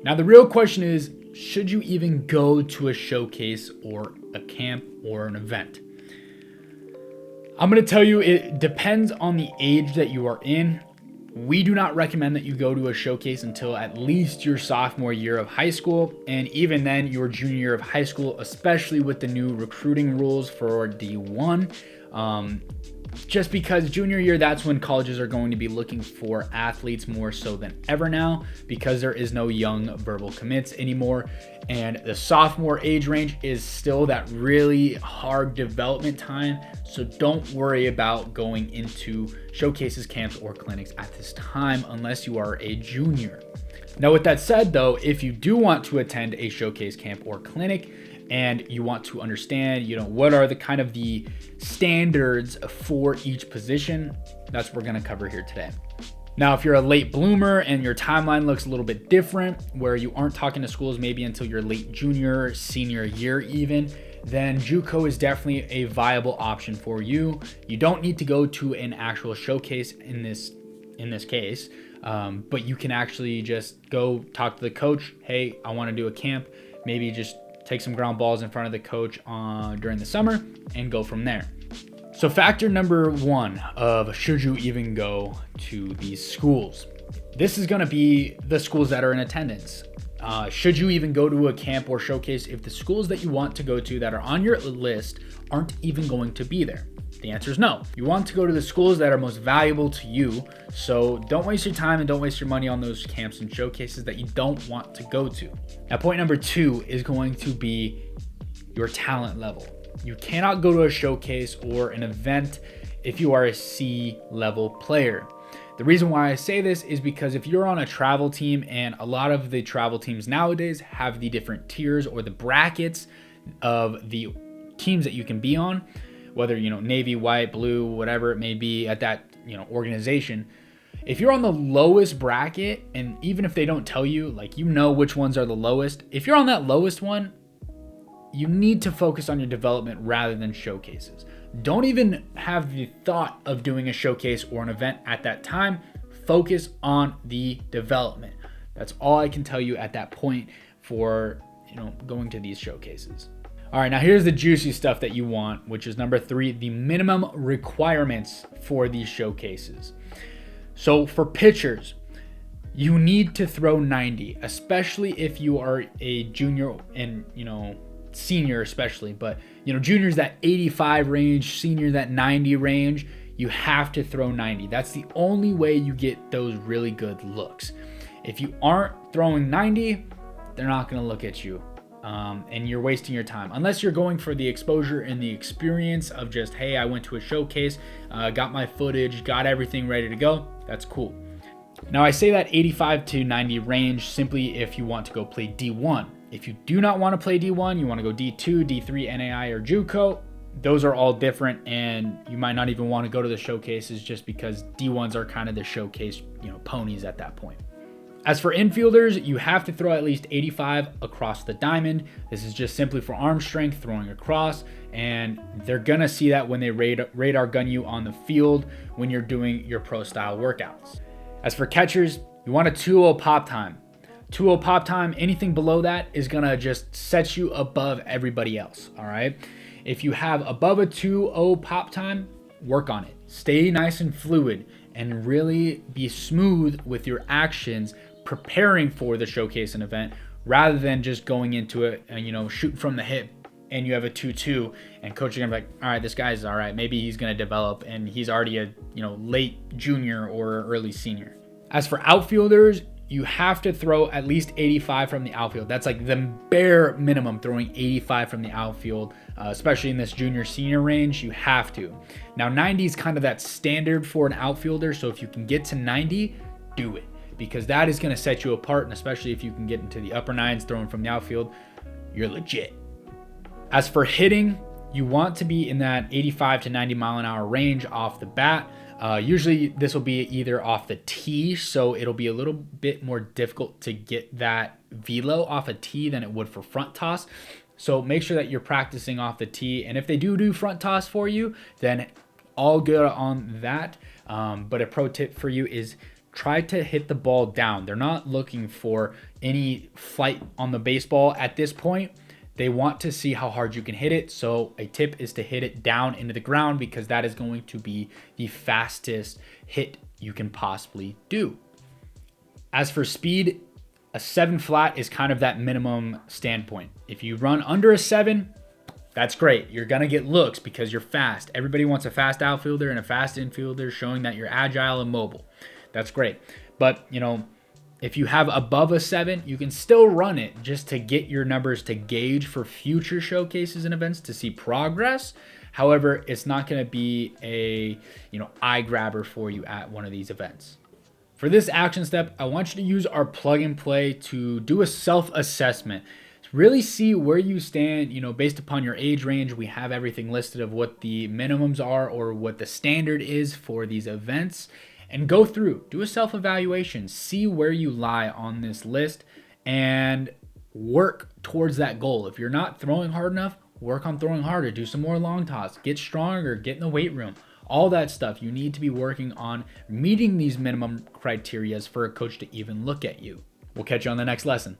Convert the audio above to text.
Now, the real question is, should you even go to a showcase or a camp or an event? I'm going to tell you, it depends on the age that you are in. We do not recommend that you go to a showcase until at least your sophomore year of high school, and even then your junior year of high school, especially with the new recruiting rules for D1. Just because junior year, that's when colleges are going to be looking for athletes more so than ever now, because there is no young verbal commits anymore. And the sophomore age range is still that really hard development time. So don't worry about going into showcases, camps, or clinics at this time unless you are a junior. Now, with that said though, if you do want to attend a showcase, camp, or clinic, and you want to understand, what are the kind of the standards for each position, that's what we're going to cover here today. Now, if you're a late bloomer and your timeline looks a little bit different, where you aren't talking to schools maybe until your late junior, senior year even, then JUCO is definitely a viable option for you. You don't need to go to an actual showcase in this case, but you can actually just go talk to the coach. Hey, I want to do a camp. Maybe just take some ground balls in front of the coach during the summer and go from there. So factor number one of should you even go to these schools? This is going to be the schools that are in attendance. Should you even go to a camp or showcase if the schools that you want to go to that are on your list aren't even going to be there? The answer is no. You want to go to the schools that are most valuable to you. So don't waste your time and don't waste your money on those camps and showcases that you don't want to go to. Now, point number two is going to be your talent level. You cannot go to a showcase or an event if you are a C-level player. The reason why I say this is because if you're on a travel team, and a lot of the travel teams nowadays have the different tiers or the brackets of the teams that you can be on, whether, Navy, white, blue, whatever it may be at that, organization. If you're on the lowest bracket, and even if they don't tell you, which ones are the lowest, if you're on that lowest one, you need to focus on your development rather than showcases. Don't even have the thought of doing a showcase or an event at that time. Focus on the development. That's all I can tell you at that point for, going to these showcases. All right, now here's the juicy stuff that you want, which is number three, the minimum requirements for these showcases. So for pitchers, you need to throw 90, especially if you are a junior and, senior especially, but, juniors that 85 range, senior that 90 range, you have to throw 90. That's the only way you get those really good looks. If you aren't throwing 90, they're not going to look at you. And you're wasting your time unless you're going for the exposure and the experience of just, hey, I went to a showcase, got my footage, got everything ready to go. That's cool. Now, I say that 85 to 90 range simply if you want to go play D1. If you do not want to play D1, you want to go D2, D3, NAI, or JUCO, those are all different, and you might not even want to go to the showcases just because D1s are kind of the showcase, ponies at that point. As for infielders, you have to throw at least 85 across the diamond. This is just simply for arm strength, throwing across, and they're going to see that when they radar gun you on the field when you're doing your pro style workouts. As for catchers, you want a 2-0 pop time. 2-0 pop time, anything below that is going to just set you above everybody else, all right? If you have above a 2-0 pop time, work on it. Stay nice and fluid and really be smooth with your actions preparing for the showcase and event rather than just going into it and, shooting from the hip and you have a 2-2 and coach is gonna be like, all right, this guy's all right. Maybe he's going to develop and he's already a, late junior or early senior. As for outfielders, you have to throw at least 85 from the outfield. That's like the bare minimum, throwing 85 from the outfield, especially in this junior senior range, you have to. Now 90 is kind of that standard for an outfielder. So if you can get to 90, do it, because that is going to set you apart. And especially if you can get into the upper nines throwing from the outfield, you're legit. As for hitting, you want to be in that 85 to 90 mile an hour range off the bat. Usually this will be either off the tee, so it'll be a little bit more difficult to get that velo off a tee than it would for front toss. So make sure that you're practicing off the tee. And if they do front toss for you, then all good on that. But a pro tip for you is try to hit the ball down. They're not looking for any flight on the baseball at this point. They want to see how hard you can hit it. So a tip is to hit it down into the ground, because that is going to be the fastest hit you can possibly do. As for speed, a 7 flat is kind of that minimum standpoint. If you run under a 7, that's great. You're going to get looks because you're fast. Everybody wants a fast outfielder and a fast infielder, showing that you're agile and mobile. That's great. But, if you have above a 7, you can still run it just to get your numbers to gauge for future showcases and events to see progress. However, it's not going to be a, eye grabber for you at one of these events. For this action step, I want you to use our plug and play to do a self-assessment. Really see where you stand, based upon your age range. We have everything listed of what the minimums are or what the standard is for these events. And go through, do a self-evaluation, see where you lie on this list, and work towards that goal. If you're not throwing hard enough, work on throwing harder, do some more long toss, get stronger, get in the weight room, all that stuff. You need to be working on meeting these minimum criterias for a coach to even look at you. We'll catch you on the next lesson.